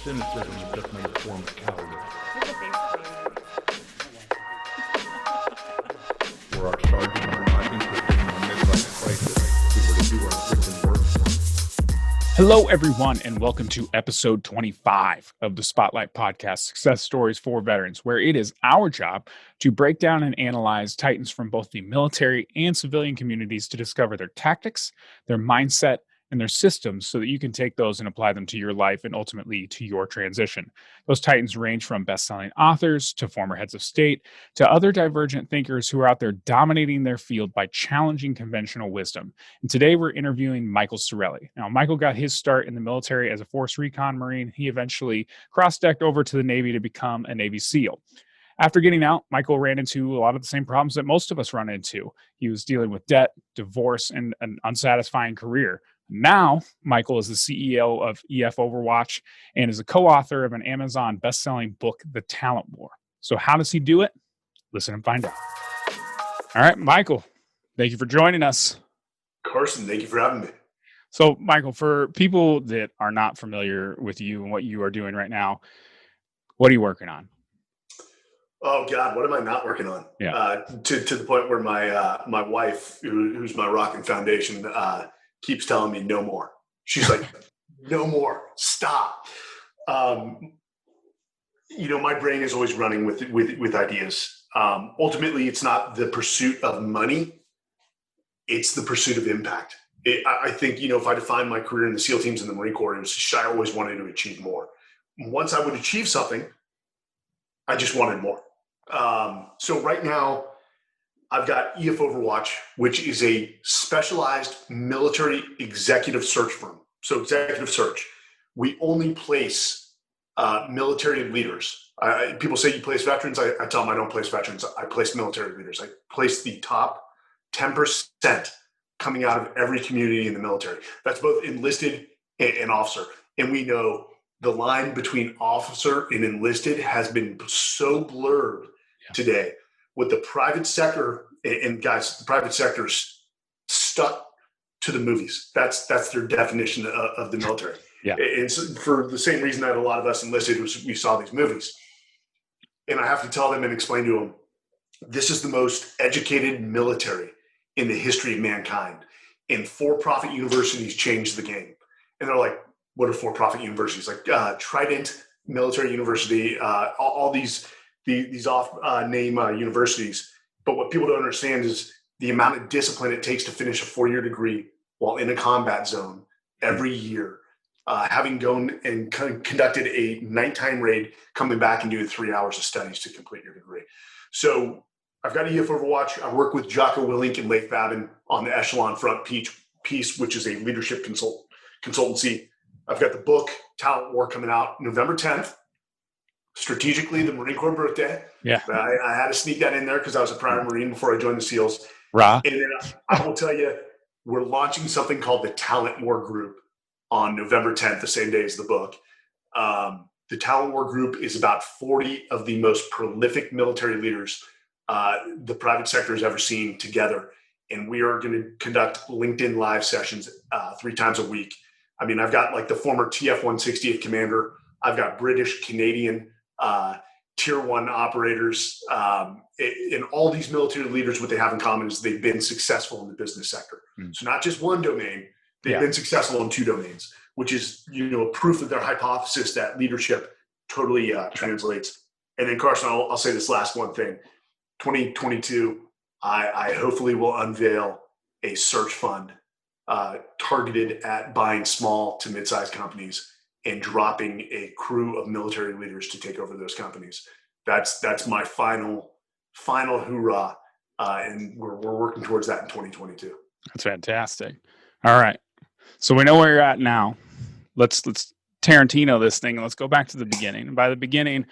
Cynicism is just another form of cowardice. For our sergeant are not interested in a midlife crisis. We were to do our freaking work. Hello, everyone, and welcome to episode 25 of the Spotlight Podcast, Success Stories for Veterans, where it is our job to break down and analyze Titans from both the military and civilian communities to discover their tactics, their mindset, and their systems so that you can take those and apply them to your life and ultimately to your transition. Those Titans range from best-selling authors to former heads of state to other divergent thinkers who are out there dominating their field by challenging conventional wisdom. And today we're interviewing Michael Sarraille. Now, Michael got his start in the military as a Force Recon Marine. He eventually cross-decked over to the Navy to become a Navy SEAL. After getting out, Michael ran into a lot of the same problems that most of us run into. He was dealing with debt, divorce, and an unsatisfying career. Now, Michael is the CEO of EF Overwatch and is a co-author of an Amazon best-selling book, The Talent War. So how does he do it? Listen and find out. All right, Michael, thank you for joining us. Carson, thank you for having me. So, Michael, for people that are not familiar with you and what you are doing right now, what are you working on? Oh God, what am I not working on? Yeah. To the point where my wife, who's my rock and foundation, keeps telling me no more. She's like, no more, stop. My brain is always running with ideas. Ultimately, it's not the pursuit of money; it's the pursuit of impact. I think if I define my career in the SEAL teams and the Marine Corps, it was just I always wanted to achieve more. Once I would achieve something, I just wanted more. So right now, I've got EF Overwatch, which is a specialized military executive search firm. So executive search, we only place military leaders. People say you place veterans. I tell them I don't place veterans. I place military leaders. I place the top 10% coming out of every community in the military. That's both enlisted and officer. And we know the line between officer and enlisted has been so blurred today with the private sector. And guys, the private sector's stuck to the movies. That's their definition of the military. Yeah. And so for the same reason that a lot of us enlisted was we saw these movies. And I have to tell them and explain to them, this is the most educated military in the history of mankind. And for-profit universities changed the game. And they're like, what are for-profit universities? Like Trident Military University, all these off-name universities. But what people don't understand is the amount of discipline it takes to finish a 4-year degree while in a combat zone every year, having gone and conducted a nighttime raid, coming back and doing 3 hours of studies to complete your degree. So I've got EF Overwatch. I work with Jocko Willink and Leif Babin on the Echelon Front piece, which is a leadership consultancy. I've got the book Talent War coming out November 10th. Strategically, the Marine Corps birthday. Yeah. I had to sneak that in there because I was a prior Marine before I joined the SEALs. Rah. And then I will tell you, we're launching something called the Talent War Group on November 10th, the same day as the book. The Talent War Group is about 40 of the most prolific military leaders the private sector has ever seen together. And we are going to conduct LinkedIn live sessions 3 times a week. I mean, I've got like the former TF-160th commander. I've got British, Canadian, tier 1 operators, and all these military leaders, what they have in common is they've been successful in the business sector. So not just one domain, they've been successful in 2 domains, which is, proof of their hypothesis that leadership totally translates. And then Carson, I'll say this last one thing. 2022, I hopefully will unveil a search fund targeted at buying small to mid-sized companies and dropping a crew of military leaders to take over those companies. That's my final hoorah, and we're working towards that in 2022. That's fantastic. All right, so we know where you're at now. Let's Tarantino this thing and let's go back to the beginning. And by the beginning,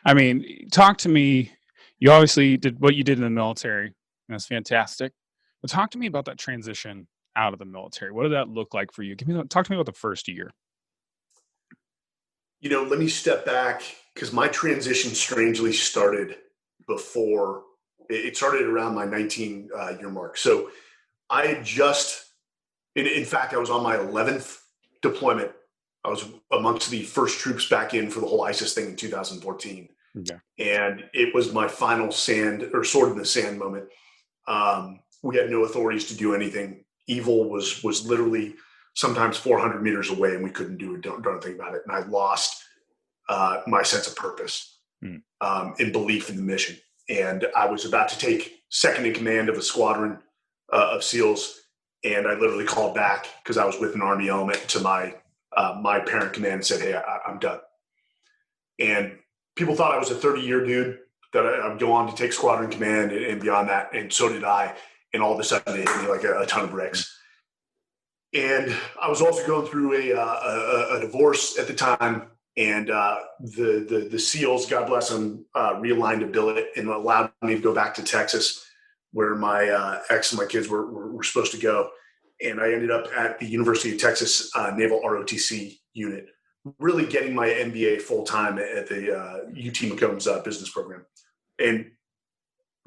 I mean, talk to me. You obviously did what you did in the military, and that's fantastic. But talk to me about that transition out of the military. What did that look like for you? Talk to me about the first year. Let me step back because my transition strangely started before. It started around my 19-year mark. So I had in fact, I was on my 11th deployment I was amongst the first troops back in for the whole ISIS thing in 2014. Okay. And it was my final sword in the sand moment. We had no authorities to do anything. Evil was literally sometimes 400 meters away, and we couldn't do a darn thing about it. And I lost my sense of purpose and belief in the mission. And I was about to take second in command of a squadron of SEALs, and I literally called back because I was with an Army element to my parent command and said, "Hey, I'm done." And people thought I was a 30-year dude, that I'd go on to take squadron command and beyond that, and so did I. And all of a sudden, it hit me like a ton of bricks. And I was also going through a divorce at the time, and the SEALs, God bless them, realigned a billet and allowed me to go back to Texas, where my ex and my kids were supposed to go. And I ended up at the University of Texas Naval ROTC unit, really getting my MBA full-time at the UT McCombs business program. And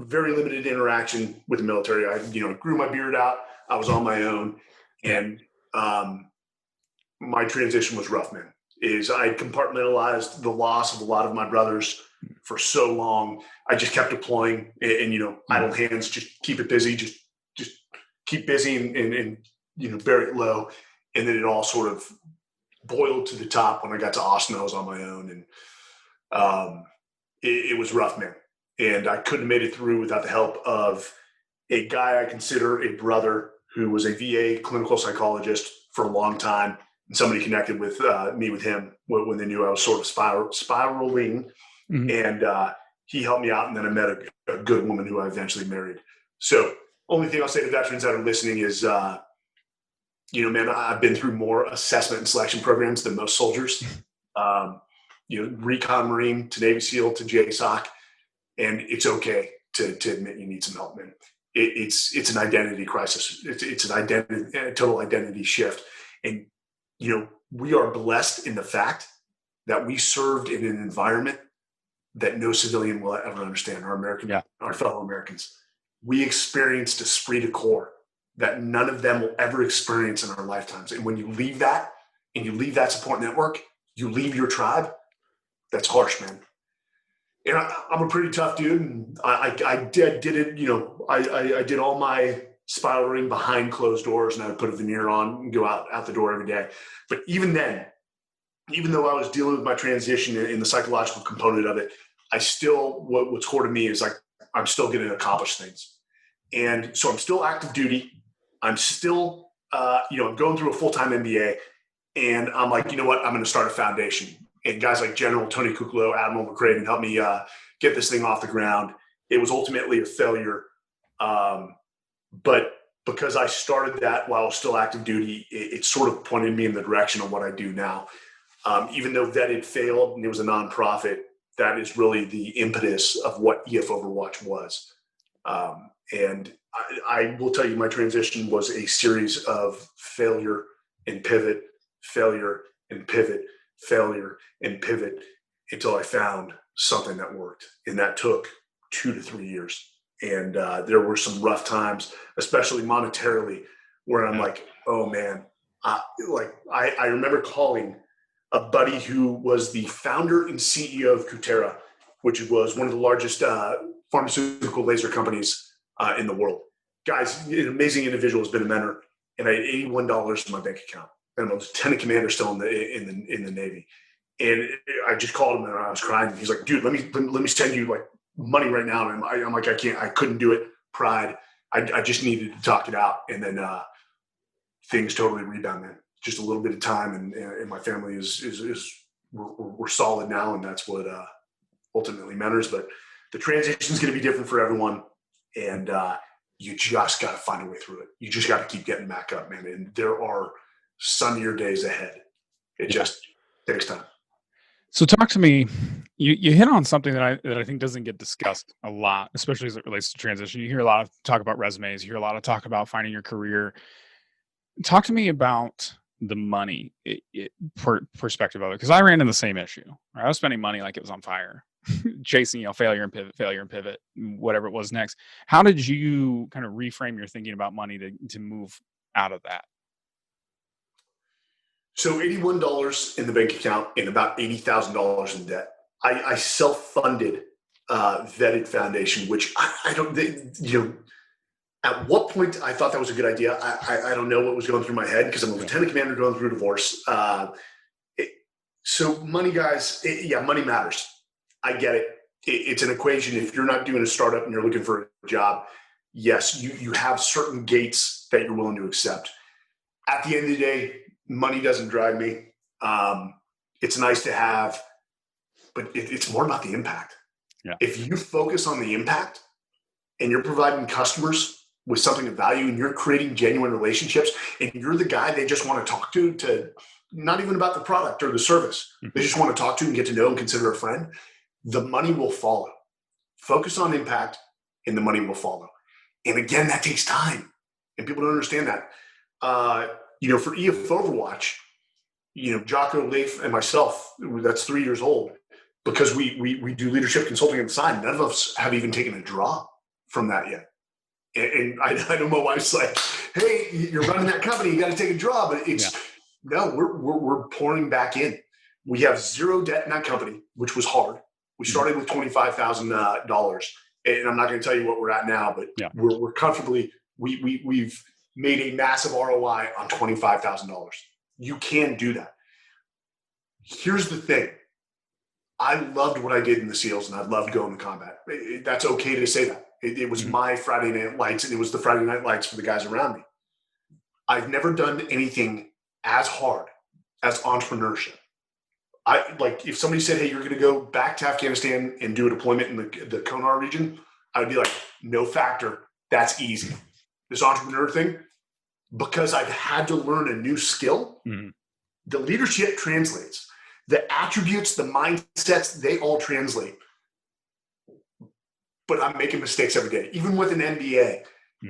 very limited interaction with the military. I grew my beard out. I was on my own. And my transition was rough, man. I compartmentalized the loss of a lot of my brothers for so long. I just kept deploying and idle hands, just keep it busy, just keep busy and bury it low. And then it all sort of boiled to the top when I got to Austin. I was on my own, and it was rough, man. And I couldn't have made it through without the help of a guy I consider a brother, who was a VA clinical psychologist for a long time, and somebody connected with me with him when they knew I was sort of spiraling. Mm-hmm. And he helped me out, and then I met a good woman who I eventually married. So only thing I'll say to veterans that are listening is, man, I've been through more assessment and selection programs than most soldiers. Recon Marine to Navy SEAL to JSOC, and it's okay to admit you need some help, man. It's an identity crisis. It's a total identity shift. And, we are blessed in the fact that we served in an environment that no civilian will ever understand. Our fellow Americans, we experienced esprit de corps that none of them will ever experience in our lifetimes. And when you leave that, and you leave that support network, you leave your tribe, that's harsh, man. And I'm a pretty tough dude, and I did it. I did all my spiraling behind closed doors, and I would put a veneer on and go out the door every day. But even then, even though I was dealing with my transition in the psychological component of it, I still, what's core to me is like, I'm still going to accomplish things. And so I'm still active duty. I'm still, I'm going through a full-time MBA, and I'm like, you know what? I'm going to start a foundation. And guys like General Tony Kuklo, Admiral McCraven helped me get this thing off the ground. It was ultimately a failure. But because I started that while I was still active duty, it sort of pointed me in the direction of what I do now. Even though that had failed and it was a nonprofit, that is really the impetus of what EF Overwatch was. And I will tell you, my transition was a series of failure and pivot, failure and pivot, failure and pivot, until I found something that worked. And that took 2 to 3 years. And there were some rough times, especially monetarily, where I'm like, oh man, I remember calling a buddy who was the founder and CEO of Kutera, which was one of the largest pharmaceutical laser companies in the world. Guys, an amazing individual, has been a mentor, and I had $81 in my bank account. And I was lieutenant commander still in the Navy. And I just called him, and I was crying. He's like, dude, let me send you like money right now. And I'm like, I couldn't do it. Pride. I just needed to talk it out. And then things totally rebounded. Just a little bit of time, and my family we're solid now, and that's what ultimately matters. But the transition is going to be different for everyone, and you just got to find a way through it. You just got to keep getting back up, man. And there are sunnier days ahead. It just takes time. So talk to me. You hit on something that I think doesn't get discussed a lot, especially as it relates to transition. You hear a lot of talk about resumes. You hear a lot of talk about finding your career. Talk to me about the money perspective of it, because I ran into the same issue. Right? I was spending money like it was on fire, chasing failure and pivot, whatever it was next. How did you kind of reframe your thinking about money to move out of that? So $81 in the bank account and about $80,000 in debt. I self-funded vetted foundation, which I don't, at what point I thought that was a good idea. I don't know what was going through my head because I'm a lieutenant commander going through a divorce. So money, guys, money matters. I get it. It's an equation. If you're not doing a startup and you're looking for a job, yes, you have certain gates that you're willing to accept. At the end of the day, money doesn't drive me. It's nice to have, but it's more about the impact. Yeah. If you focus on the impact and you're providing customers with something of value and you're creating genuine relationships and you're the guy they just want to talk to not even about the product or the service, they just want to talk to and get to know and consider a friend, the money will follow. Focus on impact and the money will follow. And again, that takes time. And people don't understand that. For EF Overwatch, Jocko, Leif, and myself, that's 3 years old, because we do leadership consulting at the side. None of us have even taken a draw from that yet. And I know my wife's like, hey, you're running that company, you got to take a draw. But no, we're pouring back in. We have zero debt in that company, which was hard. We started with $25,000, and I'm not going to tell you what we're at now, but we're comfortably, we've made a massive ROI on $25,000. You can do that. Here's the thing. I loved what I did in the SEALs, and I loved going to combat. That's okay to say that. It was my Friday night lights, and it was the Friday night lights for the guys around me. I've never done anything as hard as entrepreneurship. If somebody said, hey, you're going to go back to Afghanistan and do a deployment in the Konar region, I would be like, no factor. That's easy. This entrepreneur thing, because I've had to learn a new skill, the leadership translates. The attributes, the mindsets, they all translate. But I'm making mistakes every day. Even with an MBA,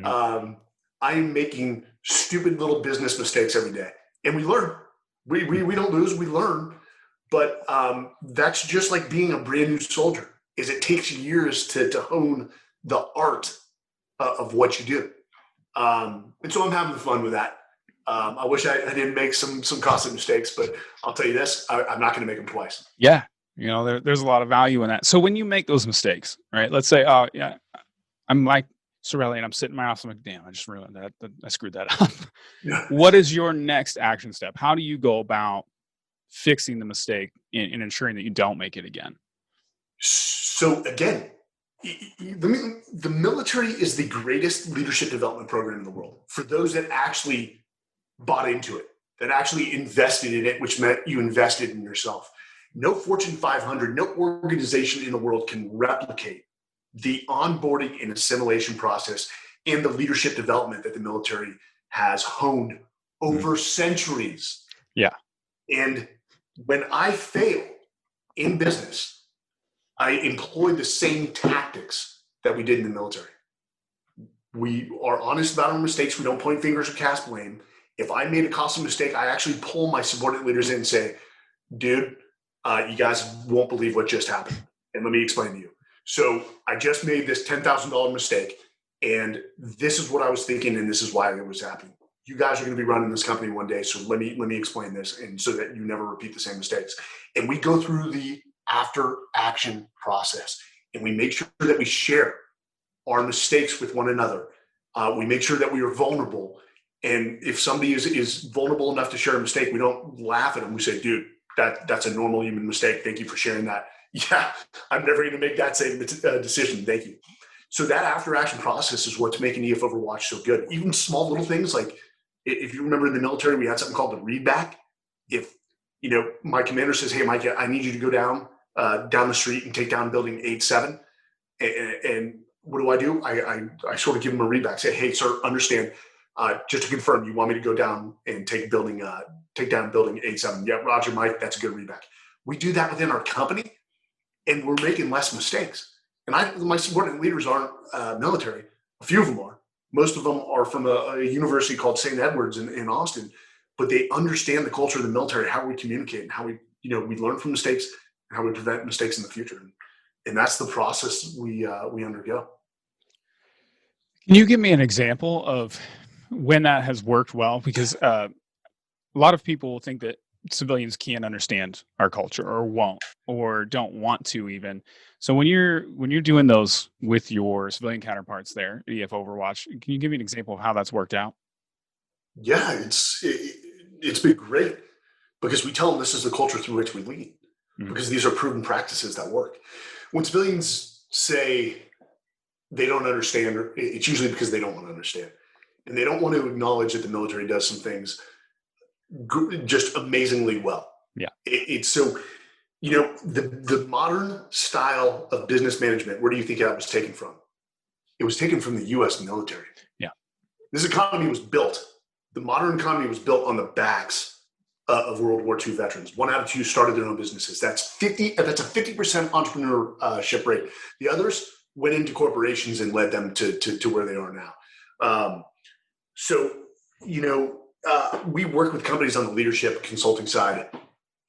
I am making stupid little business mistakes every day. And we learn. We don't lose, we learn. But that's just like being a brand new soldier, is it takes years to hone the art of what you do. And so I'm having fun with that. I wish I didn't make some costly mistakes, but I'll tell you this, I'm not going to make them twice. Yeah. There's a lot of value in that. So when you make those mistakes, right? Let's say, I'm Mike Sarraille and I'm sitting in my office. I'm like, damn, I just ruined that. I screwed that up. Yeah. What is your next action step? How do you go about fixing the mistake and ensuring that you don't make it again? So again, the military is the greatest leadership development program in the world for those that actually bought into it, that actually invested in it, which meant you invested in yourself. No Fortune 500, no organization in the world can replicate the onboarding and assimilation process and the leadership development that the military has honed over centuries. Yeah. And when I fail in business, I employ the same tactics that we did in the military. We are honest about our mistakes. We don't point fingers or cast blame. If I made a costly mistake, I actually pull my subordinate leaders in and say, dude, you guys won't believe what just happened. And let me explain to you. So I just made this $10,000 mistake, and this is what I was thinking, and this is why it was happening. You guys are going to be running this company one day, so let me explain this, and so that you never repeat the same mistakes. And we go through the after action process, and we make sure that we share our mistakes with one another. We make sure that we are vulnerable. And if somebody is vulnerable enough to share a mistake, we don't laugh at them. We say, dude, that's a normal human mistake. Thank you for sharing that. Yeah, I'm never going to make that same decision. Thank you. So that after action process is what's making EF Overwatch so good. Even small little things like, if you remember in the military, we had something called the read back. If my commander says, hey, Mike, I need you to go down the street and take down building 8-7. And what do? I sort of give him a read back. Say, hey, sir, understand. Just to confirm, you want me to go down and take down building 8-7? Yeah, Roger, Mike, that's a good read back. We do that within our company, and we're making less mistakes. And my subordinate leaders aren't military. A few of them are. Most of them are from a university called St. Edward's in Austin, but they understand the culture of the military, how we communicate, and how we learn from mistakes, and how we prevent mistakes in the future. And that's the process we undergo. Can you give me an example of when that has worked well? Because a lot of people think that civilians can't understand our culture or won't or don't want to even. So when you're doing those with your civilian counterparts there at EF Overwatch, can you give me an example of how that's worked out? Yeah, it's been great because we tell them this is the culture through which we lead, Mhm. because these are proven practices that work. When civilians say they don't understand, it's usually because they don't want to understand. And they don't want to acknowledge that the military does some things just amazingly well. Yeah. It's so, the modern style of business management, where do you think that was taken from? It was taken from the US military. Yeah. This economy was built, the modern economy was built on the backs of World War II veterans. 1 out of 2 started their own businesses. That's a 50% entrepreneurship rate. The others went into corporations and led them to where they are now. So, we work with companies on the leadership consulting side,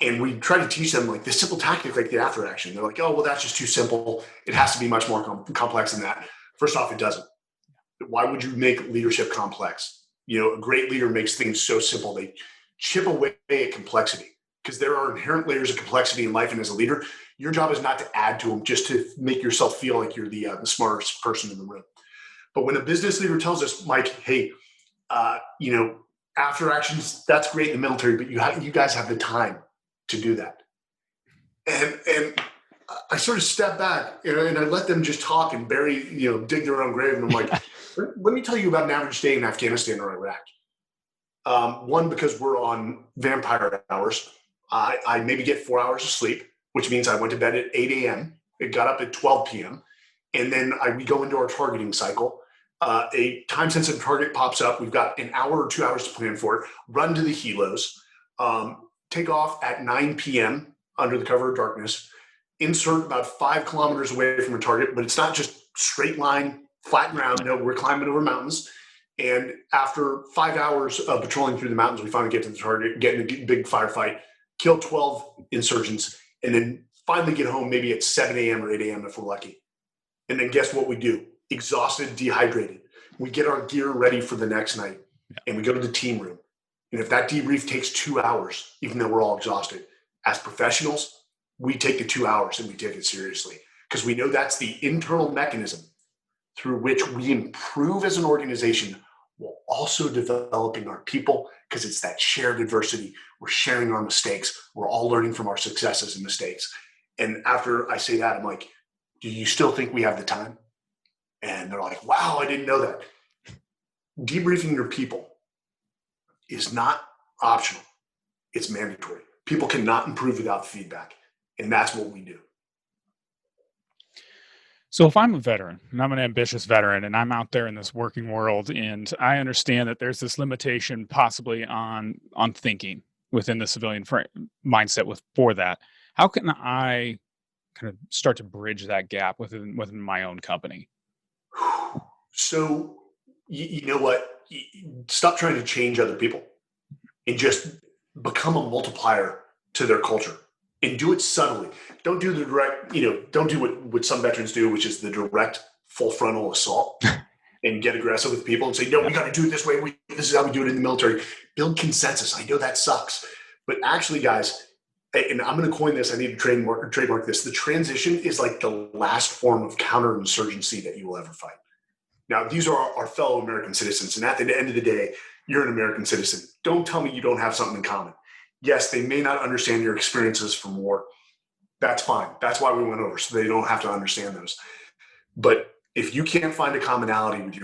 and we try to teach them like this simple tactic, like the after action. They're like, oh, well, that's just too simple. It has to be much more complex than that. First off, it doesn't. Why would you make leadership complex? A great leader makes things so simple. They chip away at complexity, because there are inherent layers of complexity in life. And as a leader, your job is not to add to them, just to make yourself feel like you're the smartest person in the room. But when a business leader tells us, Mike, hey, after actions, that's great in the military, but you guys have the time to do that. And I sort of step back and I let them just talk and dig their own grave. And I'm like, let me tell you about an average day in Afghanistan or Iraq. One, because we're on vampire hours, I maybe get 4 hours of sleep, which means I went to bed at 8 a.m. It got up at 12 p.m. And then we go into our targeting cycle. A time-sensitive target pops up. We've got an hour or 2 hours to plan for it. Run to the helos. Take off at 9 p.m. under the cover of darkness. Insert about 5 kilometers away from a target, but it's not just straight line, flat ground. No, we're climbing over mountains. And after 5 hours of patrolling through the mountains, we finally get to the target, get in a big firefight, kill 12 insurgents, and then finally get home maybe at 7 a.m. or 8 a.m. if we're lucky. And then guess what we do? Exhausted, dehydrated. We get our gear ready for the next night, and we go to the team room. And if that debrief takes 2 hours, even though we're all exhausted, as professionals, we take the 2 hours and we take it seriously, because we know that's the internal mechanism through which we improve as an organization, while also developing our people, because it's that shared adversity. We're sharing our mistakes. We're all learning from our successes and mistakes. And after I say that, I'm like, do you still think we have the time? And they're like, wow, I didn't know that. Debriefing your people is not optional. It's mandatory. People cannot improve without feedback. And that's what we do. So if I'm a veteran and I'm an ambitious veteran and I'm out there in this working world and I understand that there's this limitation possibly on thinking within the civilian mindset for that, how can I kind of start to bridge that gap within my own company? So, you know what? Stop trying to change other people and just become a multiplier to their culture, and do it subtly. Don't do the direct, don't do what some veterans do, which is the direct full frontal assault and get aggressive with people and say, no, we got to do it this way. This is how we do it in the military. Build consensus. I know that sucks, but actually, guys, and I'm going to coin this, I need to trademark this. The transition is like the last form of counterinsurgency that you will ever fight. Now, these are our fellow American citizens, and at the end of the day, you're an American citizen. Don't tell me you don't have something in common. Yes, they may not understand your experiences from war. That's fine. That's why we went over, so they don't have to understand those. But if you can't find a commonality with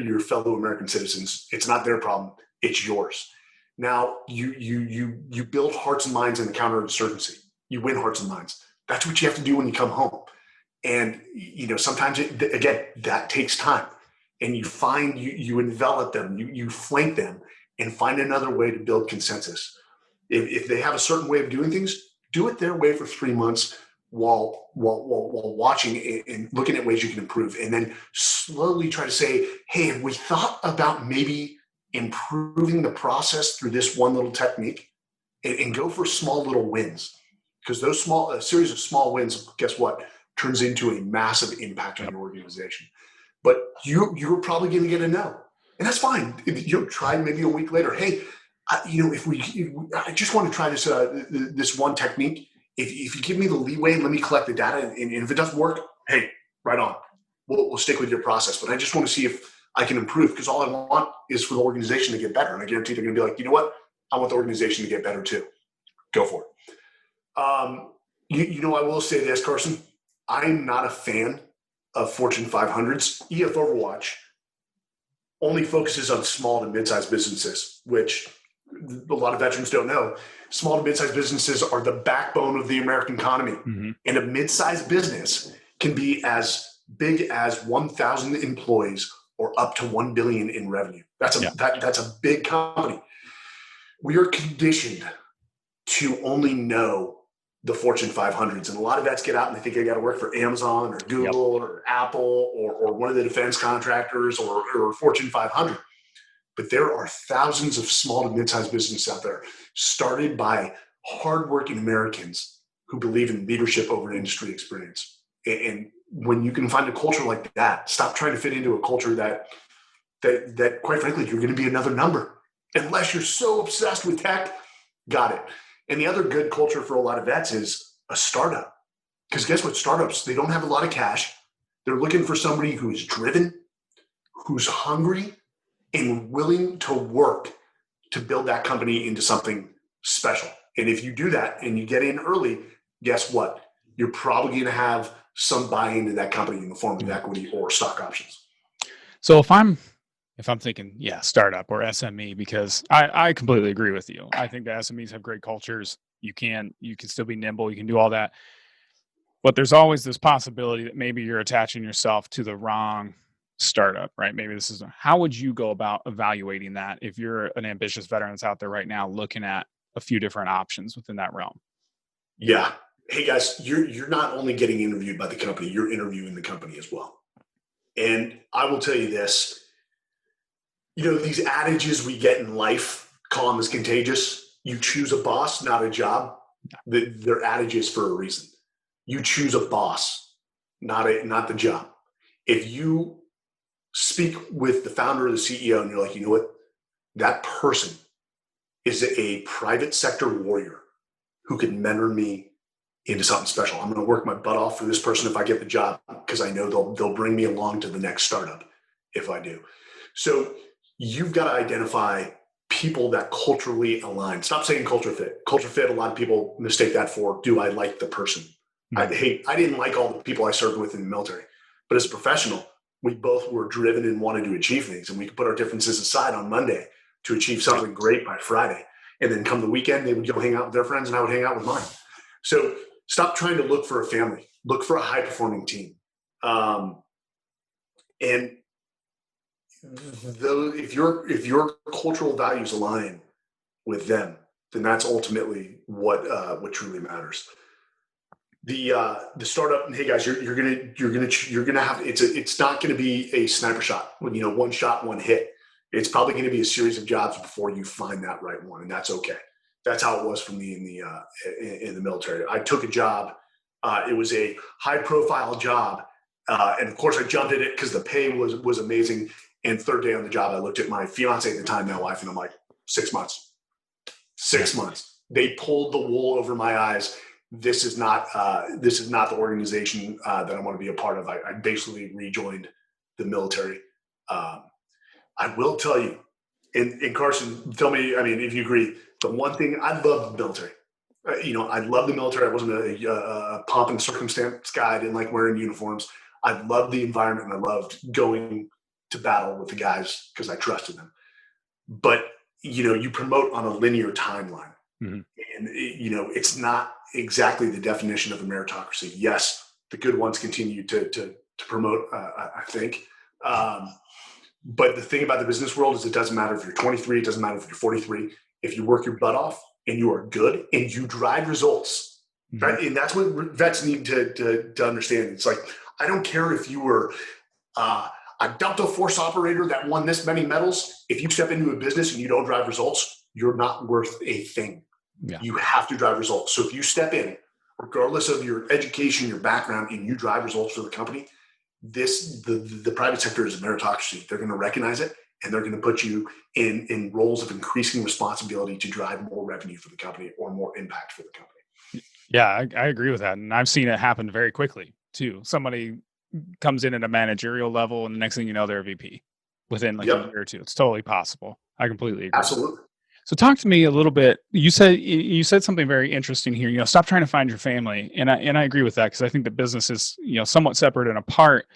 your fellow American citizens, it's not their problem. It's yours. Now, you build hearts and minds in the counterinsurgency. You win hearts and minds. That's what you have to do when you come home. And sometimes again, that takes time. And you envelop them, you flank them, and find another way to build consensus. If they have a certain way of doing things, do it their way for 3 months while watching and looking at ways you can improve, and then slowly try to say, hey, have we thought about maybe improving the process through this one little technique, and go for small little wins, because a series of small wins, guess what, turns into a massive impact on your organization. But you're probably going to get a no, and that's fine. You'll try maybe a week later. Hey, I just want to try this one technique. If you give me the leeway, let me collect the data, and if it doesn't work, hey, right on. We'll stick with your process. But I just want to see if I can improve, because all I want is for the organization to get better. And I guarantee they're going to be like, you know what? I want the organization to get better too. Go for it. I will say this, Carson. I'm not a fan of Fortune 500s. EF Overwatch only focuses on small to mid-sized businesses, which a lot of veterans don't know. Small to mid-sized businesses are the backbone of the American economy. Mm-hmm. And a mid-sized business can be as big as 1,000 employees or up to 1 billion in revenue. That's a big company. We are conditioned to only know the Fortune 500s. And a lot of vets get out and they think they got to work for Amazon or Google or Apple or one of the defense contractors or Fortune 500. But there are thousands of small to mid-sized businesses out there started by hardworking Americans who believe in leadership over industry experience. And when you can find a culture like that, stop trying to fit into a culture that quite frankly, you're going to be another number. Unless you're so obsessed with tech, got it. And the other good culture for a lot of vets is a startup. Because guess what? Startups, they don't have a lot of cash. They're looking for somebody who is driven, who's hungry, and willing to work to build that company into something special. And if you do that and you get in early, guess what? You're probably going to have some buy-in to that company in the form of equity or stock options. So if I'm thinking, startup or SME, because I completely agree with you. I think the SMEs have great cultures. You can still be nimble. You can do all that. But there's always this possibility that maybe you're attaching yourself to the wrong startup, right? Maybe how would you go about evaluating that if you're an ambitious veteran that's out there right now looking at a few different options within that realm? Yeah. Hey guys, you're not only getting interviewed by the company, you're interviewing the company as well. And I will tell you this, these adages we get in life, calm is contagious. You choose a boss, not a job. They're adages for a reason. You choose a boss, not the job. If you speak with the founder or the CEO and you're like, you know what? That person is a private sector warrior who can mentor me into something special. I'm going to work my butt off for this person if I get the job, because I know they'll bring me along to the next startup if I do. So you've got to identify people that culturally align. Stop saying culture fit. Culture fit, a lot of people mistake that for, do I like the person? Mm-hmm. I didn't like all the people I served with in the military, but as a professional, we both were driven and wanted to achieve things, and we could put our differences aside on Monday to achieve something great by Friday. And then come the weekend, they would go hang out with their friends and I would hang out with mine. So stop trying to look for a family. Look for a high-performing team. And if your cultural values align with them, then that's ultimately what truly matters. The startup, and hey guys, you're gonna have it's not gonna be a sniper shot when one shot, one hit. It's probably going to be a series of jobs before you find that right one, and that's okay. That's how it was for me in the military. I took a job. It was a high-profile job, and of course, I jumped at it because the pay was amazing. And third day on the job, I looked at my fiance at the time, now wife, and I'm like, 6 months. 6 months. They pulled the wool over my eyes. This is not the organization that I want to be a part of. I basically rejoined the military. I will tell you, and Carson, tell me, if you agree, the one thing, I love the military. I love the military. I wasn't a pomp and circumstance guy. I didn't like wearing uniforms. I loved the environment, and I loved going to battle with the guys because I trusted them. But, you promote on a linear timeline. Mm-hmm. And, it's not exactly the definition of a meritocracy. Yes, the good ones continue to promote, I think. But the thing about the business world is it doesn't matter if you're 23, it doesn't matter if you're 43. If you work your butt off and you are good and you drive results, mm-hmm. right? And that's what vets need to understand. It's like, I don't care if you were a Delta Force operator that won this many medals. If you step into a business and you don't drive results, you're not worth a thing. Yeah. You have to drive results. So if you step in, regardless of your education, your background, and you drive results for the company, the private sector is a meritocracy. They're going to recognize it, and they're going to put you in roles of increasing responsibility to drive more revenue for the company or more impact for the company. Yeah, I agree with that. And I've seen it happen very quickly too. Somebody comes in at a managerial level and the next thing you know, they're a VP within like a Yep, year or two. It's totally possible. I completely agree. absolutely. So talk to me a little bit. You said something very interesting here. Stop trying to find your family, and I agree with that because I think the business is somewhat separate and apart.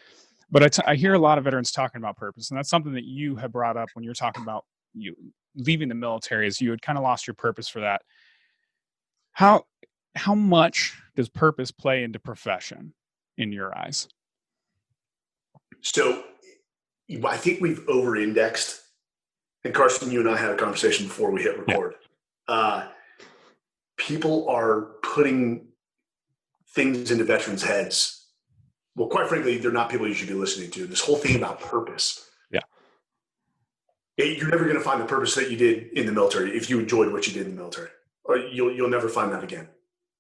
But I hear a lot of veterans talking about purpose, and that's something that you have brought up when you're talking about you leaving the military, as you had kind of lost your purpose for that. How how much does purpose play into profession in your eyes? So I think we've over-indexed, and Carson, you and I had a conversation before we hit Yeah, record. Uh, People are putting things into veterans' heads. Well, quite frankly, they're not people you should be listening to. This whole thing about purpose. yeah, You're never going to find the purpose that you did in the military if you enjoyed what you did in the military. Or you'll never find that again.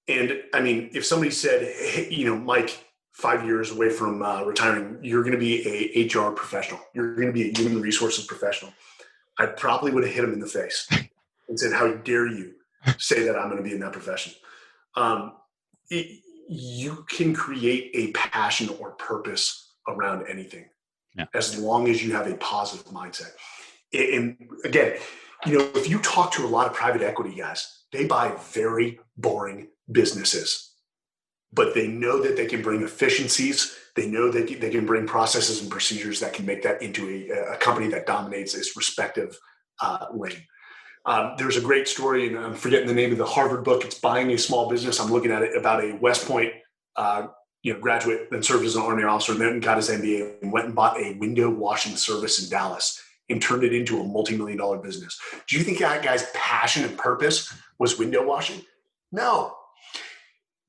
And I mean, if somebody said, hey, Mike, 5 years away from retiring, you're going to be a HR professional. You're going to be a human resources professional. I probably would have hit him in the face and said, how dare you say that I'm going to be in that profession? Um, you can create a passion or purpose around anything yeah, as long as you have a positive mindset. And again, if you talk to a lot of private equity guys, they buy very boring businesses, but they know that they can bring efficiencies. They know that they can bring processes and procedures that can make that into a company that dominates its respective lane. There's a great story, and I'm forgetting the name of the Harvard book. It's Buying a Small Business. I'm looking at it about a West Point graduate, then served as an Army officer, and then got his MBA and went and bought a window washing service in Dallas and turned it into a multi-million-dollar business. Do you think that guy's passion and purpose was window washing? No.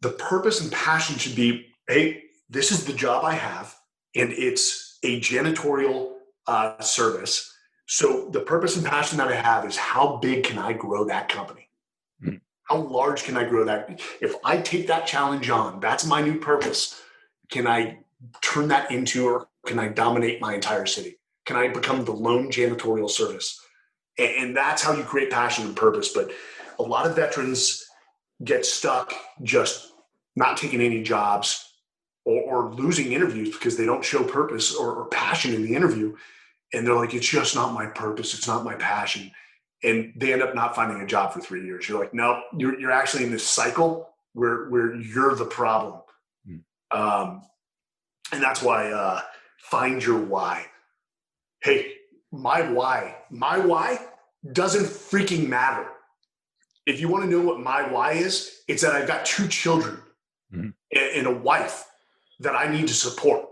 The purpose and passion should be, hey, this is the job I have, and it's a janitorial service. So the purpose and passion that I have is how big can I grow that company? mm, How large can I grow that? If I take that challenge on, that's my new purpose. Can I turn that into, or can I dominate my entire city? Can I become the lone janitorial service? And that's how you create passion and purpose. But a lot of veterans get stuck just not taking any jobs or losing interviews because they don't show purpose or passion in the interview. And they're like, it's just not my purpose. It's not my passion. And they end up not finding a job for 3 years. You're like, no, you're actually in this cycle where you're the problem. mm. Um, and that's why find your why. Hey, my why doesn't freaking matter. If you want to know what my why is, it's that I've got 2 children Mhm. and a wife that I need to support.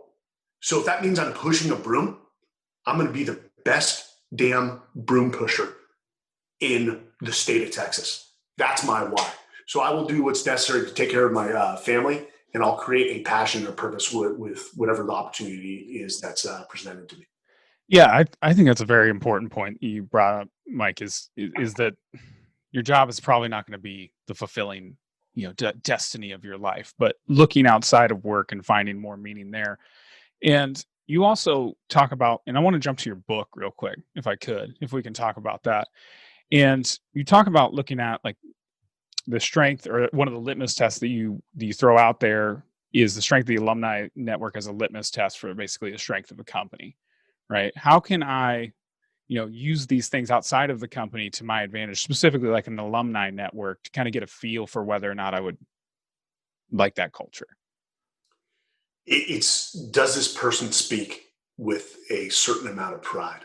So if that means I'm pushing a broom, I'm going to be the best damn broom pusher in the state of Texas. That's my why. So I will do what's necessary to take care of my family, and I'll create a passion or purpose with whatever the opportunity is that's presented to me. Yeah, I think that's a very important point you brought up, Mike. Is that your job is probably not going to be the fulfilling destiny of your life, but looking outside of work and finding more meaning there. And you also talk about, and I want to jump to your book real quick, if we can talk about that. And you talk about looking at like the strength, or one of the litmus tests that you throw out there is the strength of the alumni network as a litmus test for basically the strength of a company, right? How can I, use these things outside of the company to my advantage, specifically like an alumni network, to kind of get a feel for whether or not I would like that culture? It's does this person speak with a certain amount of pride?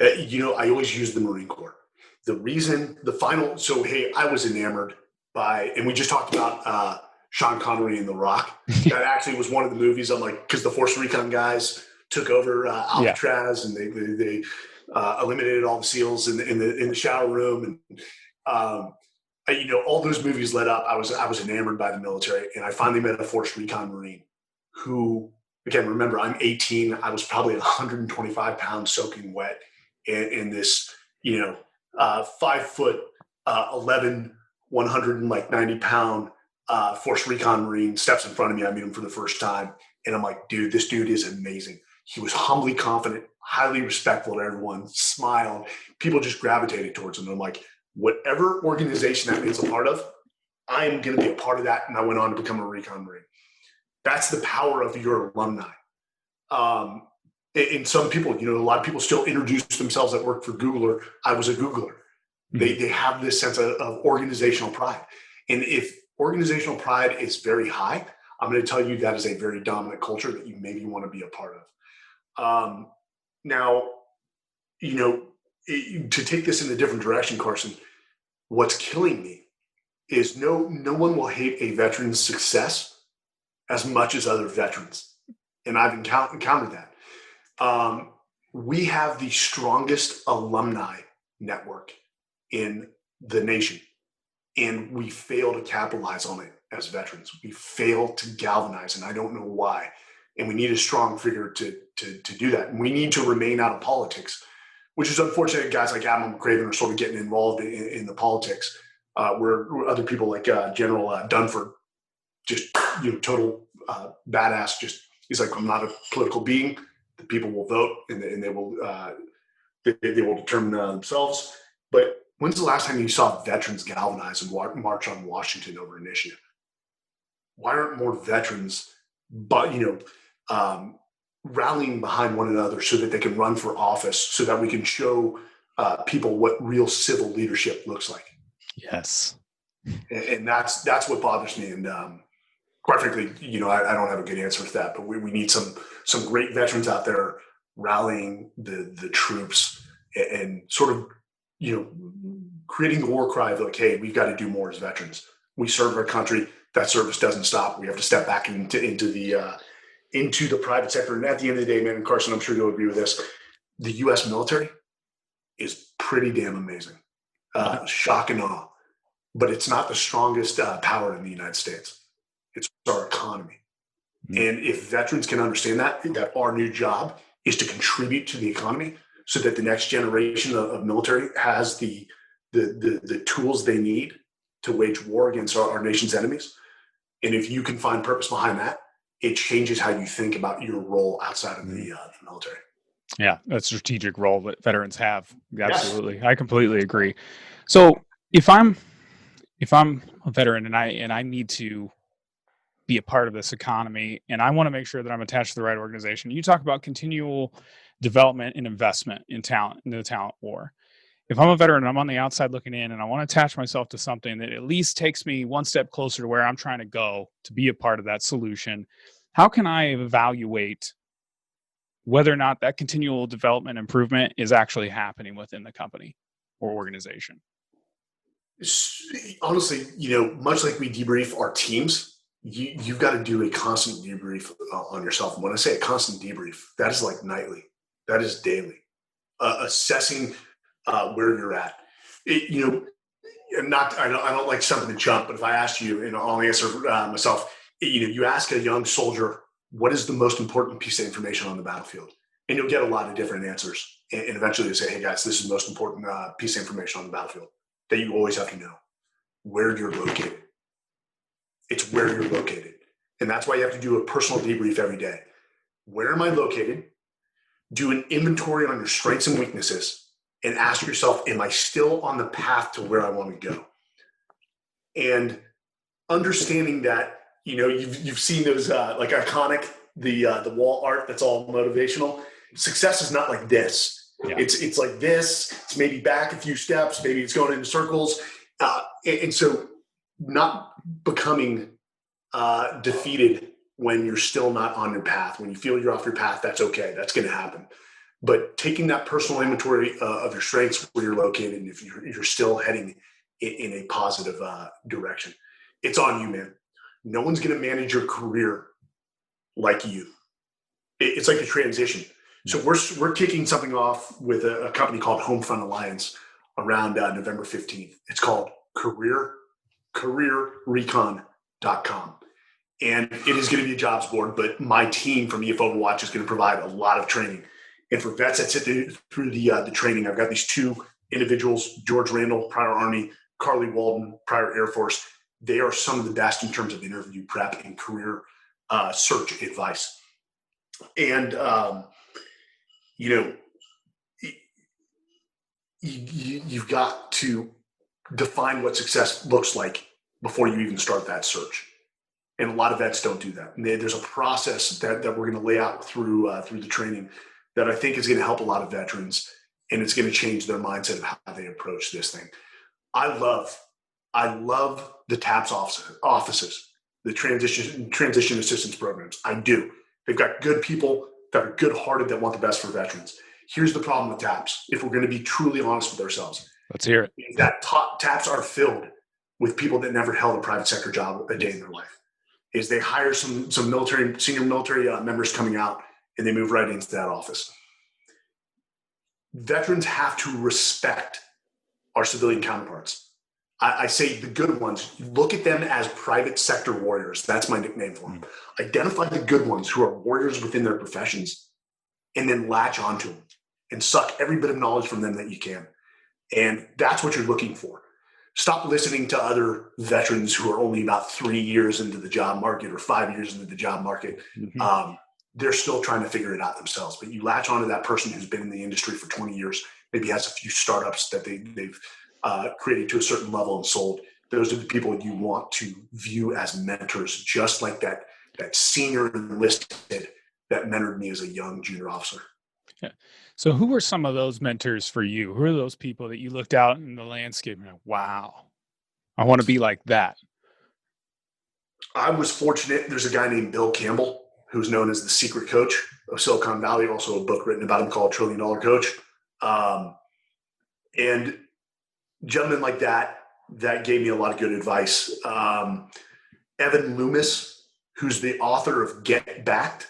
I always use the Marine Corps. So hey, I was enamored by, and we just talked about Sean Connery in The Rock. That actually was one of the movies I'm like, because the Force Recon guys took over Yeah. Alcatraz and they eliminated all the SEALs in the shower room, and all those movies led up. I was enamored by the military, and I finally met a Force Recon Marine who, again, remember, I'm 18. I was probably 125 pounds soaking wet in this, 5 foot, 11, 190 pound Force Recon Marine steps in front of me. I meet him for the first time, and I'm like, dude, this dude is amazing. He was humbly confident, highly respectful to everyone, smiled. People just gravitated towards him. And I'm like, whatever organization that man's a part of, I am going to be a part of that. And I went on to become a recon Marine. That's the power of your alumni. And some people, a lot of people still introduce themselves that work for Google or I was a Googler. They have this sense of organizational pride. And if organizational pride is very high, I'm going to tell you that is a very dominant culture that you maybe want to be a part of. Now, to take this in a different direction, Carson, what's killing me is no one will hate a veteran's success as much as other veterans. And I've encountered that. We have the strongest alumni network in the nation, and we fail to capitalize on it as veterans. We fail to galvanize, and I don't know why. And we need a strong figure to do that. And we need to remain out of politics, which is unfortunate. Guys like Admiral McCraven are sort of getting involved in the politics, where other people like General Dunford, just total badass. Just he's like, I'm not a political being. The people will vote, and they will determine themselves. But when's the last time you saw veterans galvanize and march on Washington over an issue? Why aren't more veterans, rallying behind one another so that they can run for office, so that we can show people what real civil leadership looks like? Yes. And that's what bothers me. And quite frankly, I don't have a good answer for that, but we need some great veterans out there rallying the troops and sort of, creating the war cry of like, hey, we've got to do more as veterans. We serve our country. That service doesn't stop. We have to step back into the private sector. And at the end of the day, man, and Carson, I'm sure you'll agree with this, the U.S. military is pretty damn amazing. Shock and awe. But it's not the strongest power in the United States. It's our economy. And if veterans can understand that our new job is to contribute to the economy so that the next generation of military has the tools they need to wage war against our nation's enemies. And if you can find purpose behind that, it changes how you think about your role outside of the military. Yeah, a strategic role that veterans have. Absolutely. Yes. I completely agree. So if I'm a veteran and I need to be a part of this economy and I want to make sure that I'm attached to the right organization, you talk about continual development and investment in talent, in the talent war. If I'm a veteran and I'm on the outside looking in and I want to attach myself to something that at least takes me one step closer to where I'm trying to go to be a part of that solution, how can I evaluate whether or not that continual development improvement is actually happening within the company or organization? Honestly, much like we debrief our teams, you've got to do a constant debrief on yourself. And when I say a constant debrief, that is like nightly, that is daily, assessing where you're at. I don't like something to jump, but if I asked you, and I'll answer myself, you ask a young soldier, what is the most important piece of information on the battlefield? And you'll get a lot of different answers. And eventually you say, hey guys, this is the most important piece of information on the battlefield that you always have to know: where you're located. It's where you're located. And that's why you have to do a personal debrief every day. Where am I located? Do an inventory on your strengths and weaknesses and ask yourself, am I still on the path to where I want to go? And understanding that, you've seen those like iconic, the wall art that's all motivational. Success is not like this. Yeah. It's like this. It's maybe back a few steps. Maybe it's going in circles. And so not becoming defeated when you're still not on your path. When you feel you're off your path, that's okay. That's going to happen. But taking that personal inventory of your strengths, where you're located, and if you're still heading in a positive direction, it's on you, man. No one's going to manage your career like you. It's like a transition. So we're kicking something off with a company called Homefront Alliance around November 15th. It's called careerrecon.com. And it is going to be a jobs board, but my team from EF Overwatch is going to provide a lot of training. And for vets that sit through the training, I've got these two individuals, George Randall, prior Army, Carly Walden, prior Air Force. They are some of the best in terms of interview prep and career search advice. And, you know, you've got to define what success looks like before you even start that search. And a lot of vets don't do that. And there's a process that we're going to lay out through the training that I think is going to help a lot of veterans, and it's going to change their mindset of how they approach this thing. I love the TAPS offices, the transition assistance programs. I do. They've got good people that are good-hearted that want the best for veterans. Here's the problem with TAPS, if we're going to be truly honest with ourselves. Let's hear it. Is that TAPS are filled with people that never held a private sector job a day in their life. Is they hire some senior military members coming out, and they move right into that office. Veterans have to respect our civilian counterparts. I say the good ones, look at them as private sector warriors. That's my nickname for them. Identify the good ones who are warriors within their professions, and then latch onto them and suck every bit of knowledge from them that you can. And that's what you're looking for. Stop listening to other veterans who are only about 3 years into the job market or 5 years into the job market. Mm-hmm. They're still trying to figure it out themselves. But you latch onto that person who's been in the industry for 20 years, maybe has a few startups that they've created to a certain level and sold. Those are the people you want to view as mentors, just like that senior enlisted that mentored me as a young junior officer. Yeah. So who were some of those mentors for you? Who are those people that you looked out in the landscape and you're like, wow, I want to be like that? I was fortunate. There's a guy named Bill Campbell, who's known as the secret coach of Silicon Valley, also a book written about him called $1 Trillion Coach. And gentlemen like that gave me a lot of good advice. Evan Loomis, who's the author of Get Backed,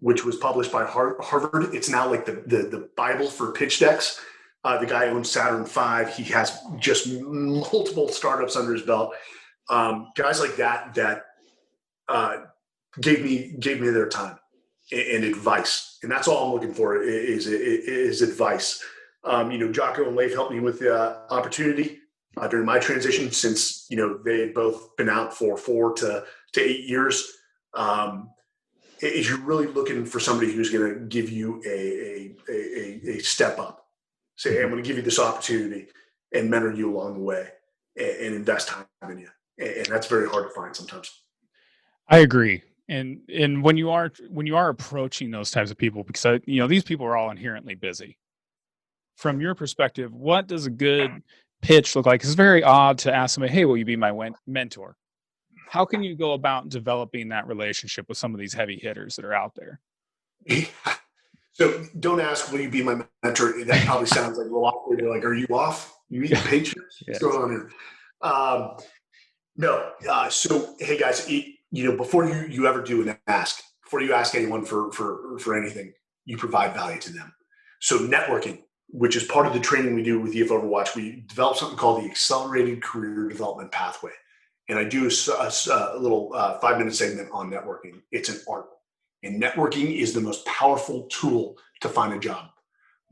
which was published by Harvard. It's now like the Bible for pitch decks. The guy owns Saturn V. He has just multiple startups under his belt. Guys like that gave me their time and advice, and that's all I'm looking for is advice. Jocko and Leif helped me with the opportunity during my transition, since they had both been out for 4 to 8 years. Is you're really looking for somebody who's going to give you a step up. Say, hey, I'm going to give you this opportunity and mentor you along the way and invest time in you. And that's very hard to find sometimes. I agree. And when you are approaching those types of people, because these people are all inherently busy. From your perspective, what does a good pitch look like? It's very odd to ask somebody, hey, will you be my mentor? How can you go about developing that relationship with some of these heavy hitters that are out there? Yeah. So don't ask, will you be my mentor? That probably sounds like a lot. You're like, are you off? You eating paychecks? What's going on here? No. So, hey guys, before you ever do an ask, before you ask anyone for anything, you provide value to them. So networking, which is part of the training we do with EF Overwatch, we develop something called the Accelerated Career Development Pathway. And I do a little 5-minute segment on networking. It's an art. And networking is the most powerful tool to find a job.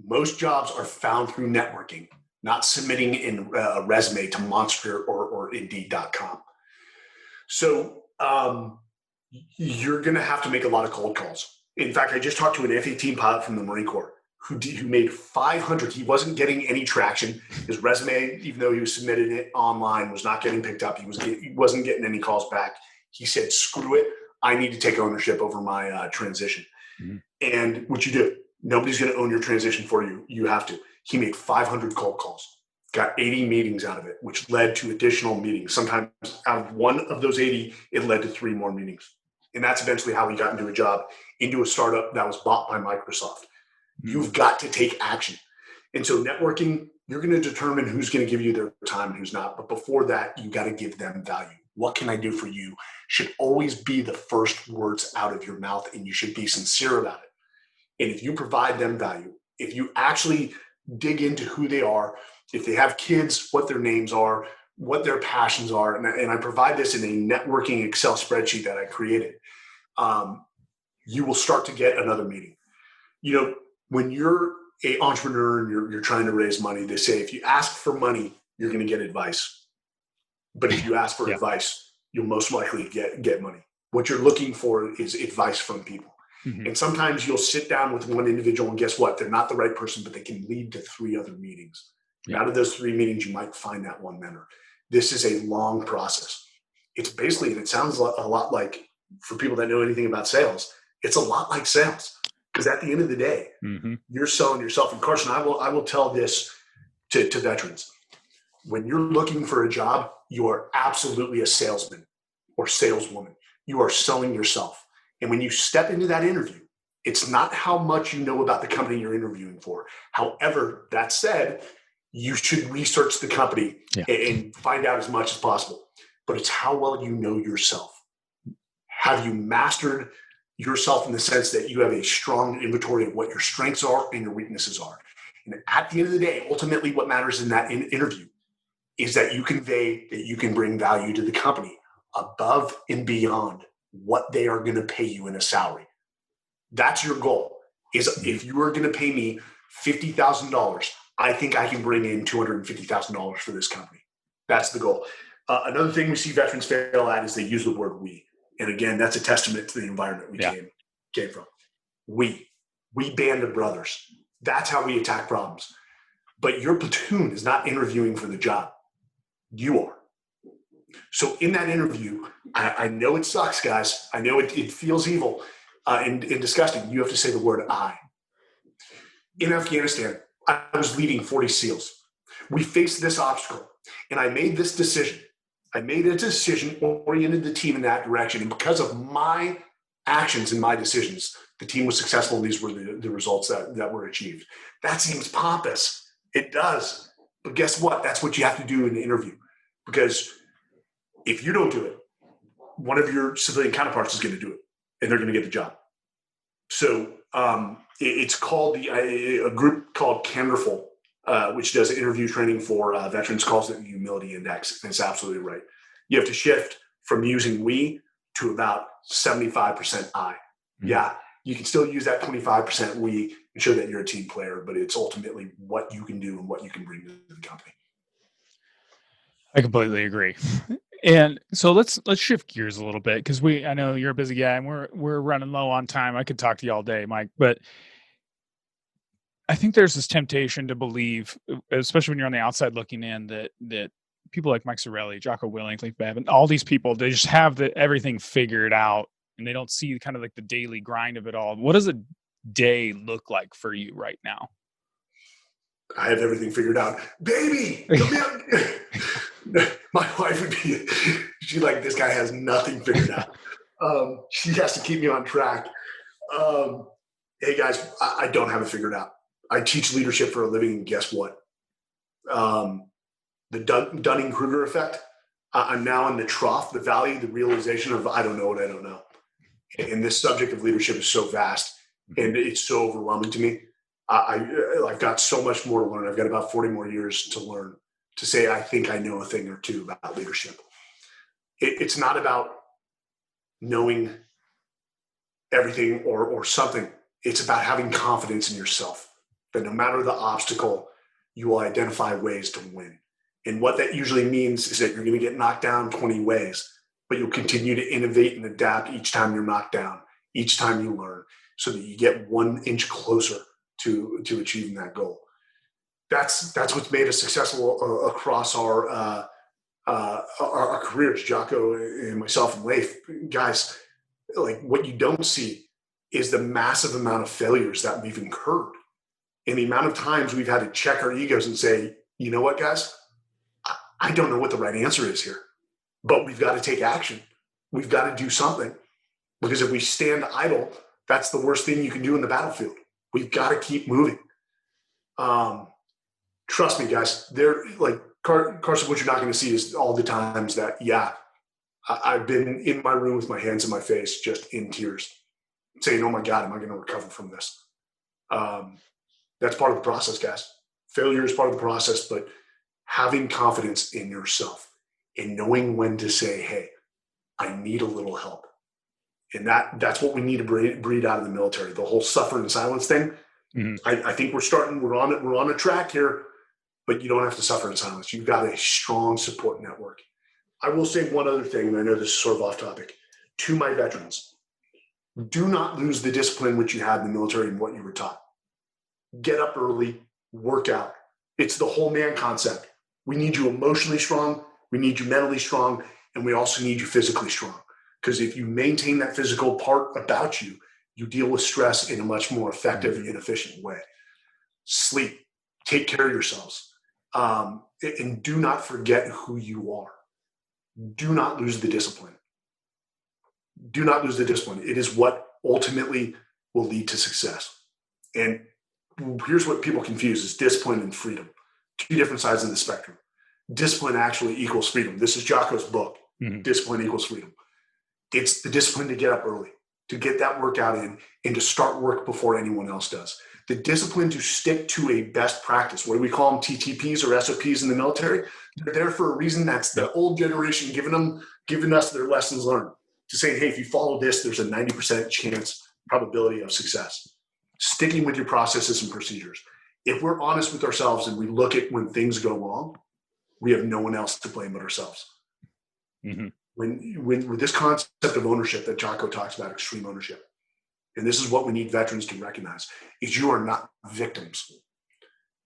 Most jobs are found through networking, not submitting in a resume to Monster or Indeed.com. So you're going to have to make a lot of cold calls. In fact, I just talked to an F-18 pilot from the Marine Corps who made 500. He wasn't getting any traction. His resume, even though he was submitting it online, was not getting picked up. He wasn't getting any calls back. He said, screw it. I need to take ownership over my transition. Mm-hmm. And what you do, nobody's going to own your transition for you. You have to. He made 500 cold calls, got 80 meetings out of it, which led to additional meetings. Sometimes out of one of those 80, it led to 3 more meetings. And that's eventually how he got into a job, into a startup that was bought by Microsoft. You've got to take action. And so networking, you're going to determine who's going to give you their time and who's not. But before that, you got to give them value. What can I do for you should always be the first words out of your mouth, and you should be sincere about it. And if you provide them value, if you actually dig into who they are, if they have kids, what their names are, what their passions are, and I provide this in a networking Excel spreadsheet that I created, you will start to get another meeting. When you're an entrepreneur and you're trying to raise money, they say if you ask for money, you're going to get advice. But if you ask for advice, you'll most likely get money. What you're looking for is advice from people. Mhm. And sometimes you'll sit down with one individual and guess what? They're not the right person, but they can lead to 3 other meetings. And Yeah. out of those 3 meetings, you might find that one mentor. This is a long process. It's basically, and it sounds a lot like, for people that know anything about sales, it's a lot like sales. Because at the end of the day, Mhm. you're selling yourself. And Carson, I will tell this to veterans. When you're looking for a job, you are absolutely a salesman or saleswoman. You are selling yourself. And when you step into that interview, it's not how much you know about the company you're interviewing for. However, that said, you should research the company Yeah. and find out as much as possible. But it's how well you know yourself. Have you mastered yourself in the sense that you have a strong inventory of what your strengths are and your weaknesses are? And at the end of the day, ultimately what matters in that interview is that you convey that you can bring value to the company above and beyond what they are going to pay you in a salary. That's your goal. Is if you are going to pay me $50,000, I think I can bring in $250,000 for this company. That's the goal. Another thing we see veterans fail at is they use the word we. And again, that's a testament to the environment we came from. We band of brothers. That's how we attack problems. But your platoon is not interviewing for the job. You are. So in that interview, I know it sucks, guys. I know it feels evil and disgusting. You have to say the word I. In Afghanistan, I was leading 40 SEALs. We faced this obstacle, and I made this decision. I made a decision, oriented the team in that direction. And because of my actions and my decisions, the team was successful, and these were the results that were achieved. That seems pompous. It does. But guess what? That's what you have to do in an interview. Because if you don't do it, one of your civilian counterparts is going to do it, and they're going to get the job. So it's called a group called Canderful, which does interview training for veterans, calls it the humility index. And it's absolutely right. You have to shift from using we to about 75% I. Mm-hmm. Yeah, you can still use that 25% we and show that you're a team player, but it's ultimately what you can do and what you can bring to the company. I completely agree. And so let's shift gears a little bit, because I know you're a busy guy and we're running low on time. I could talk to you all day, Mike, but I think there's this temptation to believe, especially when you're on the outside looking in, that people like Mike Sarraille, Jocko Willink, Leif Babin, all these people, they just have everything figured out, and they don't see kind of like the daily grind of it all. What does a day look like for you right now? I have everything figured out. Baby, come here. My wife would be, she's like, this guy has nothing figured out. She has to keep me on track. Hey guys, I don't have it figured out. I teach leadership for a living, and guess what? The Dunning-Kruger effect. I'm now in the trough, the valley, the realization of I don't know what I don't know. And this subject of leadership is so vast, and it's so overwhelming to me. I've got so much more to learn. I've got about 40 more years to learn to say I think I know a thing or two about leadership. It's not about knowing everything or something. It's about having confidence in yourself, that no matter the obstacle, you will identify ways to win. And what that usually means is that you're going to get knocked down 20 ways, but you'll continue to innovate and adapt each time you're knocked down, each time you learn, so that you get 1 inch closer to achieving that goal. That's what's made us successful across our careers, Jocko and myself and Leif. Guys, like, what you don't see is the massive amount of failures that we've incurred, and the amount of times we've had to check our egos and say, you know what, guys, I don't know what the right answer is here, but we've got to take action. We've got to do something, because if we stand idle, that's the worst thing you can do in the battlefield. We've got to keep moving. Trust me, guys. They're like Carson. What you're not going to see is all the times that, I've been in my room with my hands in my face, just in tears, saying, "Oh my God, am I going to recover from this?" That's part of the process, guys. Failure is part of the process, but having confidence in yourself and knowing when to say, "Hey, I need a little help," and that's what we need to breed out of the military. The whole suffer in silence thing. Mm-hmm. I think we're on a track here, but you don't have to suffer in silence. You've got a strong support network. I will say one other thing, and I know this is sort of off topic. To my veterans, Do not lose the discipline which you had in the military and what you were taught. Get up early, work out. It's the whole man concept. We need you emotionally strong, we need you mentally strong, and we also need you physically strong. Because if you maintain that physical part about you, you deal with stress in a much more effective and efficient way. Sleep, take care of yourselves, and do not forget who you are. Do not lose the discipline. Do not lose the discipline. It is what ultimately will lead to success. And here's what people confuse is discipline and freedom. Two different sides of the spectrum. Discipline actually equals freedom. This is Jocko's book, Discipline Equals Freedom. It's the discipline to get up early, to get that workout in, and to start work before anyone else does. The discipline to stick to a best practice. What do we call them? TTPs or SOPs in the military? They're there for a reason. That's the old generation giving us their lessons learned. To say, hey, if you follow this, there's a 90% chance probability of success. Sticking with your processes and procedures. If we're honest with ourselves and we look at when things go wrong, we have no one else to blame but ourselves. Mm-hmm. When with this concept of ownership that Jocko talks about, extreme ownership, and this is what we need veterans to recognize, is you are not victims.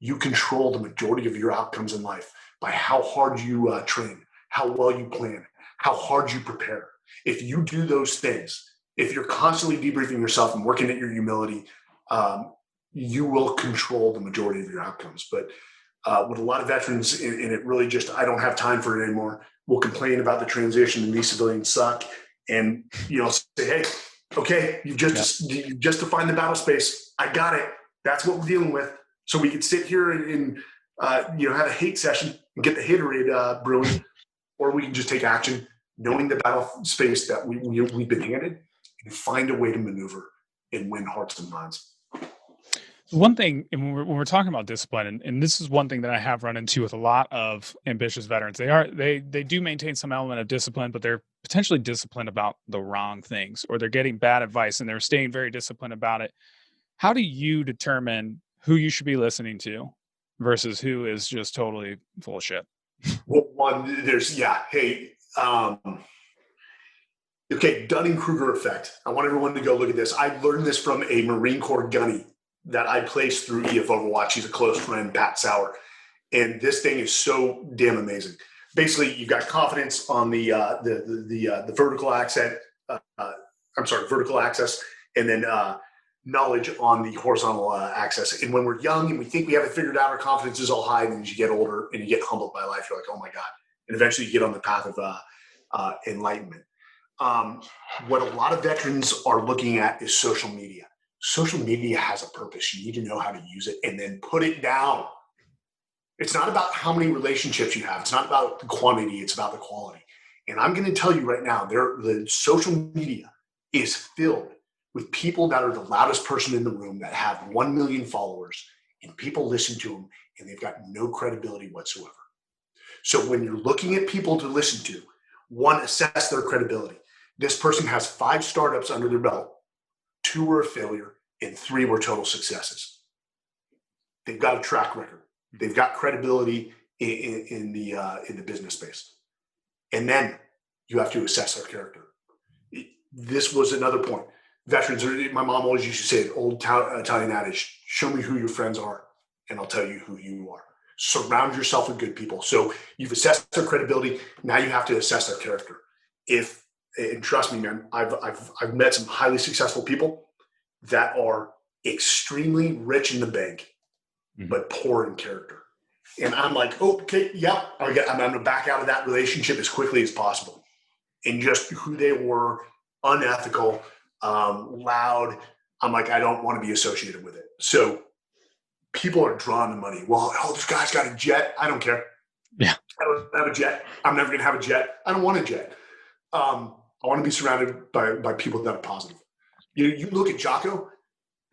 You control the majority of your outcomes in life by how hard you train, how well you plan, how hard you prepare. If you do those things, if you're constantly debriefing yourself and working at your humility, you will control the majority of your outcomes. But with a lot of veterans, and it really just, I don't have time for it anymore, will complain about the transition and these civilians suck. And, say, hey, okay, you just defined the battle space. I got it. That's what we're dealing with. So we could sit here and have a hate session and get the haterade brewing, or we can just take action, knowing the battle space that we've been handed, and find a way to maneuver and win hearts and minds. One thing, and when we're talking about discipline, and this is one thing that I have run into with a lot of ambitious veterans, they do maintain some element of discipline, but they're potentially disciplined about the wrong things, or they're getting bad advice and they're staying very disciplined about it. How do you determine who you should be listening to versus who is just totally full of shit? Well, Dunning-Kruger effect. I want everyone to go look at this. I learned this from a Marine Corps gunny that I placed through EF Overwatch. He's a close friend, Pat Sauer. And this thing is so damn amazing. Basically, you've got confidence on the vertical vertical axis, and then knowledge on the horizontal axis. And when we're young and we think we have it figured out, our confidence is all high. And as you get older and you get humbled by life, you're like, oh my God. And eventually you get on the path of enlightenment. What a lot of veterans are looking at is social media. Social media has a purpose. You need to know how to use it and then put it down. It's not about how many relationships you have. It's not about the quantity. It's about the quality. And I'm going to tell you right now, the social media is filled with people that are the loudest person in the room, that have 1 million followers, and people listen to them and they've got no credibility whatsoever. So when you're looking at people to listen to, one, assess their credibility. This person has 5 startups under their belt, 2 were a failure, and 3 were total successes. They've got a track record. They've got credibility in the business space. And then you have to assess their character. This was another point. Veterans, my mom always used to say, old Italian adage, show me who your friends are, and I'll tell you who you are. Surround yourself with good people. So you've assessed their credibility. Now you have to assess their character. And trust me, man, I've met some highly successful people that are extremely rich in the bank, but poor in character. And I'm like, oh, okay, yeah, I'm going to back out of that relationship as quickly as possible. And just who they were, unethical, loud. I'm like, I don't want to be associated with it. So people are drawn to money. Well, this guy's got a jet. I don't care. Yeah. I don't have a jet. I'm never going to have a jet. I don't want a jet. I want to be surrounded by people that are positive. You look at Jocko,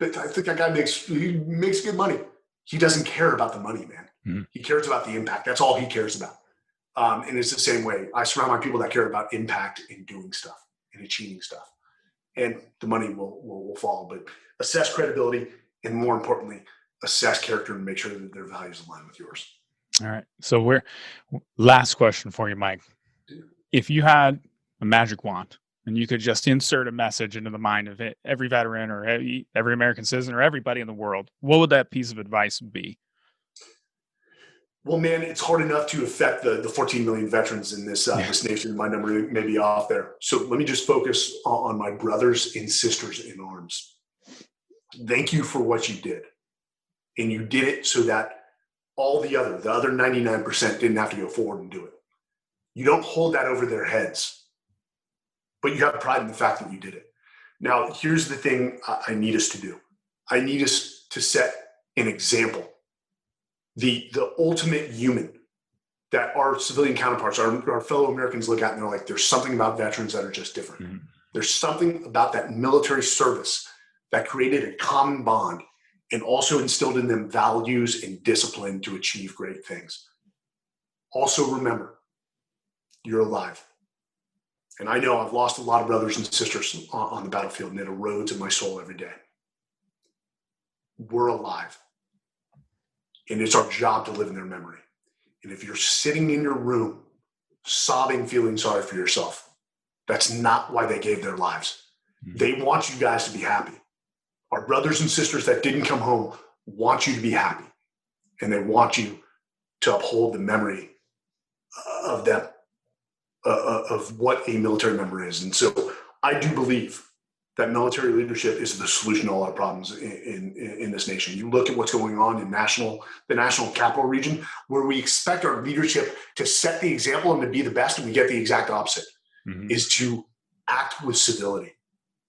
I think that guy makes good money. He doesn't care about the money, man. Mm-hmm. He cares about the impact. That's all he cares about. And it's the same way. I surround my people that care about impact and doing stuff and achieving stuff. And the money will follow. But assess credibility, and more importantly, assess character and make sure that their values align with yours. All right. So last question for you, Mike. If you had a magic wand and you could just insert a message into the mind of every veteran or every American citizen or everybody in the world, what would that piece of advice be? Well, man, it's hard enough to affect the 14 million veterans in this nation. My number may be off there. So let me just focus on my brothers and sisters in arms. Thank you for what you did. And you did it so that all the other 99% didn't have to go forward and do it. You don't hold that over their heads, but you have pride in the fact that you did it. Now, here's the thing I need us to do. I need us to set an example. The ultimate human that our civilian counterparts, our fellow Americans look at and they're like, there's something about veterans that are just different. Mm-hmm. There's something about that military service that created a common bond and also instilled in them values and discipline to achieve great things. Also remember, you're alive. And I know I've lost a lot of brothers and sisters on the battlefield, and it erodes in my soul every day. We're alive. And it's our job to live in their memory. And if you're sitting in your room, sobbing, feeling sorry for yourself, that's not why they gave their lives. Mm-hmm. They want you guys to be happy. Our brothers and sisters that didn't come home want you to be happy. And they want you to uphold the memory of them, of what a military member is. And so I do believe that military leadership is the solution to all our problems in this nation. You look at what's going on in the national capital region, where we expect our leadership to set the example and to be the best, and we get the exact opposite, is to act with civility.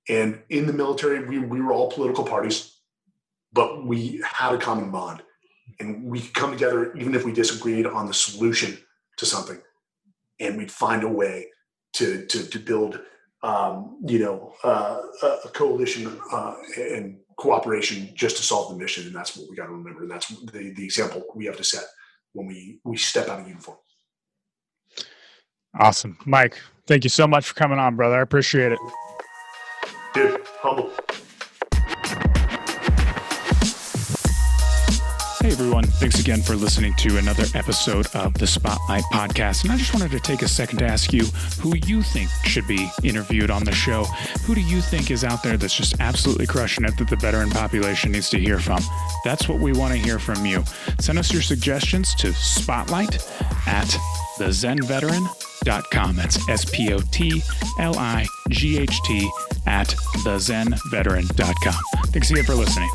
And in the military, we were all political parties, but we had a common bond. And we could come together, even if we disagreed on the solution to something, and we'd find a way to build a coalition and cooperation just to solve the mission. And that's what we got to remember. And that's the example we have to set when we step out of uniform. Awesome. Mike, thank you so much for coming on, brother. I appreciate it. Dude, humble. Hey everyone, thanks again for listening to another episode of the Spotlight Podcast. And I just wanted to take a second to ask you who you think should be interviewed on the show. Who do you think is out there that's just absolutely crushing it that the veteran population needs to hear from? That's what we want to hear from you. Send us your suggestions to spotlight@thezenveteran.com. That's SPOTLIGHT @thezenveteran.com. Thanks again for listening.